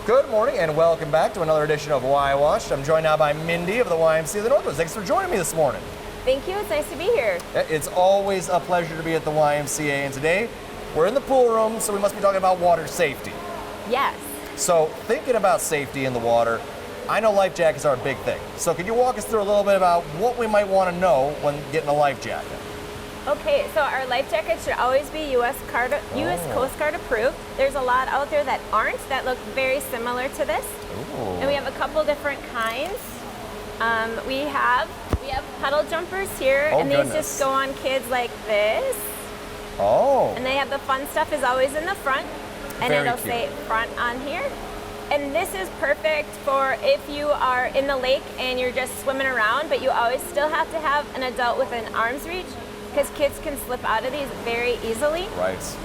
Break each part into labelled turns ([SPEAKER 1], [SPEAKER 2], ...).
[SPEAKER 1] Good morning and welcome back to another edition of Y Watched. I'm joined now by Mindy of the YMCA of the Northwoods. Thanks for joining me this morning.
[SPEAKER 2] Thank you. It's nice to be here.
[SPEAKER 1] It's always a pleasure to be at the YMCA, and today we're in the pool room, so we must be talking about water safety.
[SPEAKER 2] Yes.
[SPEAKER 1] So, thinking about safety in the water, I know life jackets are a big thing. So, could you walk us through a little bit about what we might want to know when getting a life jacket?
[SPEAKER 2] Okay, so our life jackets should always be U.S. Coast Guard approved. There's a lot out there that aren't, that look very similar to this.
[SPEAKER 1] Ooh.
[SPEAKER 2] And we have a couple different kinds. We have puddle jumpers here, and these just go on kids like this.
[SPEAKER 1] Oh.
[SPEAKER 2] And they have the fun stuff is always in the front, and
[SPEAKER 1] Very
[SPEAKER 2] it'll
[SPEAKER 1] cute.
[SPEAKER 2] say front on here. And this is perfect for if you are in the lake and you're just swimming around, but you always still have to have an adult within arm's reach, because kids can slip out of these very easily.
[SPEAKER 1] Right.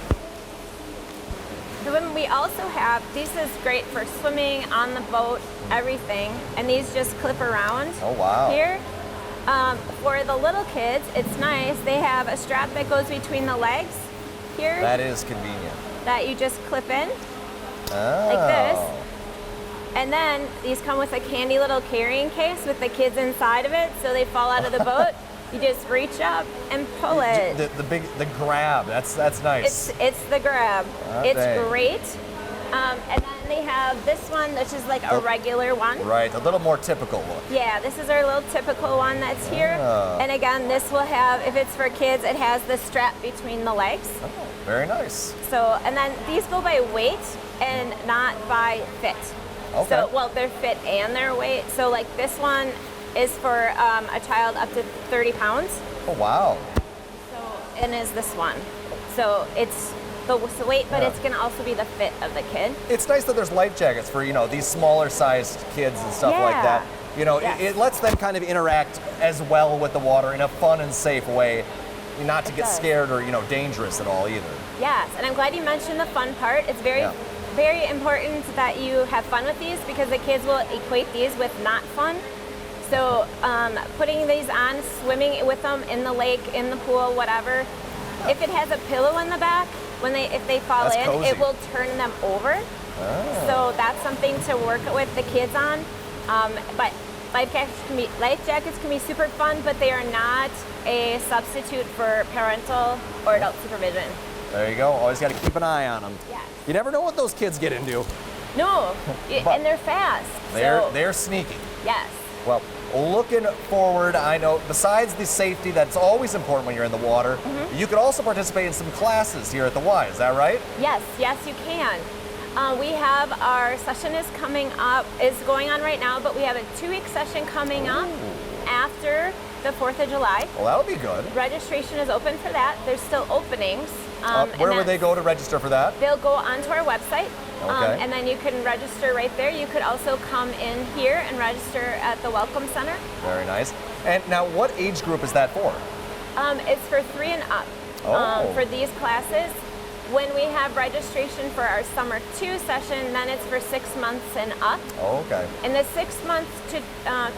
[SPEAKER 2] Then we also have, this is great for swimming, on the boat, everything. And these just clip around
[SPEAKER 1] Oh, wow.
[SPEAKER 2] here. For the little kids, it's nice. They have a strap that goes between the legs here
[SPEAKER 1] That is convenient.
[SPEAKER 2] that you just clip in
[SPEAKER 1] Oh.
[SPEAKER 2] like this. And then these come with a handy little carrying case with the kids inside of it, so they fall out of the boat. You just reach up and pull it.
[SPEAKER 1] The grab, that's nice.
[SPEAKER 2] It's the grab. It's
[SPEAKER 1] dang.
[SPEAKER 2] great. And then they have this one, which is like a regular one.
[SPEAKER 1] Right, a little more typical look.
[SPEAKER 2] Yeah, this is our little typical one that's here.
[SPEAKER 1] Ah.
[SPEAKER 2] And again, this will have, if it's for kids, it has the strap between the legs.
[SPEAKER 1] Oh, very nice.
[SPEAKER 2] So, and then these go by weight and not by fit.
[SPEAKER 1] Okay.
[SPEAKER 2] So, well, they're fit and their weight. So, like this one is for a child up to 30 pounds.
[SPEAKER 1] Oh, wow.
[SPEAKER 2] So, and is this one. So it's the weight, but
[SPEAKER 1] Yeah.
[SPEAKER 2] it's going to also be the fit of the kid.
[SPEAKER 1] It's nice that there's life jackets for, these smaller sized kids and stuff like
[SPEAKER 2] Yeah.
[SPEAKER 1] that.
[SPEAKER 2] Yes.
[SPEAKER 1] It lets them kind of interact as well with the water in a fun and safe way, not to get
[SPEAKER 2] does.
[SPEAKER 1] scared or, dangerous at all either.
[SPEAKER 2] Yes, and I'm glad you mentioned the fun part. It's very,
[SPEAKER 1] Yeah.
[SPEAKER 2] very important that you have fun with these, because the kids will equate these with not fun. So putting these on, swimming with them in the lake, in the pool, whatever. If it has a pillow in the back, if they fall
[SPEAKER 1] That's
[SPEAKER 2] in,
[SPEAKER 1] cozy.
[SPEAKER 2] it will turn them over.
[SPEAKER 1] Ah.
[SPEAKER 2] So that's something to work with the kids on. But life jackets can be super fun, but they are not a substitute for parental or adult supervision.
[SPEAKER 1] There you go. Always got to keep an eye on them.
[SPEAKER 2] Yes.
[SPEAKER 1] You never know what those kids get into.
[SPEAKER 2] No,
[SPEAKER 1] But
[SPEAKER 2] and they're fast.
[SPEAKER 1] They're sneaky.
[SPEAKER 2] Yes.
[SPEAKER 1] Well, looking forward, I know besides the safety that's always important when you're in the water, you could also participate in some classes here at the Y. Is that right?
[SPEAKER 2] Yes, you can. We have our session is going on right now, but we have a 2-week session coming up after the 4th of July.
[SPEAKER 1] Well, that'll be good.
[SPEAKER 2] Registration is open for that. There's still openings.
[SPEAKER 1] Where would they go to register for that?
[SPEAKER 2] They'll go onto our website,
[SPEAKER 1] Okay.
[SPEAKER 2] and then you can register right there. You could also come in here and register at the Welcome Center.
[SPEAKER 1] Very nice. And now, what age group is that for?
[SPEAKER 2] It's for 3 and up for these classes. When we have registration for our Summer 2 session, then it's for 6 months and up.
[SPEAKER 1] Oh, okay.
[SPEAKER 2] And the 6 months to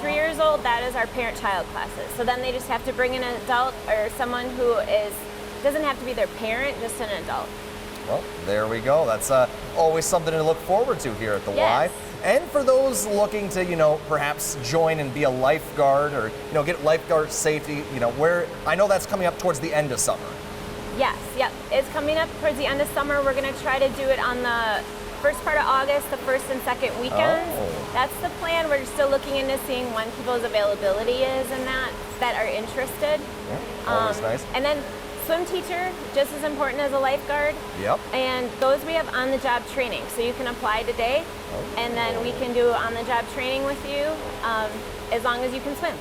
[SPEAKER 2] 3 years old, that is our parent-child classes. So then they just have to bring in an adult or someone who doesn't have to be their parent, just an adult.
[SPEAKER 1] Well, there we go. That's always something to look forward to here at the
[SPEAKER 2] Yes.
[SPEAKER 1] Y. And for those looking to, perhaps join and be a lifeguard or, get lifeguard safety, where I know that's coming up towards the end of summer.
[SPEAKER 2] Yes, yep. It's coming up towards the end of summer. We're going to try to do it on the first part of August, the first and second weekends.
[SPEAKER 1] Oh.
[SPEAKER 2] That's the plan. We're still looking into seeing when people's availability is and that are interested.
[SPEAKER 1] Yeah, always nice.
[SPEAKER 2] And then swim teacher, just as important as a lifeguard.
[SPEAKER 1] Yep.
[SPEAKER 2] And those we have on-the-job training. So you can apply today, and then we can do on-the-job training with you as long as you can swim.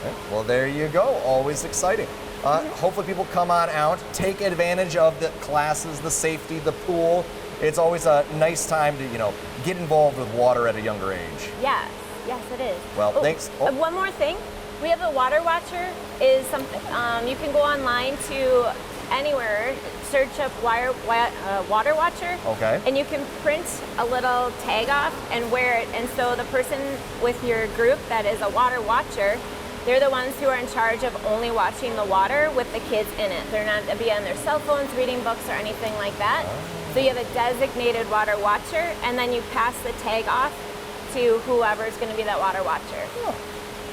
[SPEAKER 1] Okay. Well, there you go. Always exciting. Hopefully people come on out, take advantage of the classes, the safety, the pool. It's always a nice time to, get involved with water at a younger age.
[SPEAKER 2] Yes, it is.
[SPEAKER 1] Well, thanks. Oh.
[SPEAKER 2] One more thing. We have a water watcher. Is something you can go online to anywhere, search up water watcher.
[SPEAKER 1] Okay.
[SPEAKER 2] And you can print a little tag off and wear it. And so the person with your group that is a water watcher They're the ones who are in charge of only watching the water with the kids in it. They're not to be on their cell phones, reading books, or anything like that. So you have a designated water watcher, and then you pass the tag off to whoever's going to be that water watcher.
[SPEAKER 1] Oh.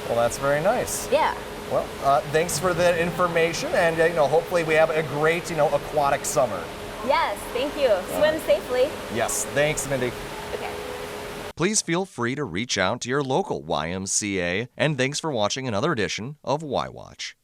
[SPEAKER 1] Well, that's very nice.
[SPEAKER 2] Yeah.
[SPEAKER 1] Well, thanks for the information, and hopefully we have a great aquatic summer.
[SPEAKER 2] Yes, thank you. Swim safely.
[SPEAKER 1] Yes, thanks, Mindy.
[SPEAKER 2] Okay.
[SPEAKER 1] Please feel free to reach out to your local YMCA, and thanks for watching another edition of Y Watch.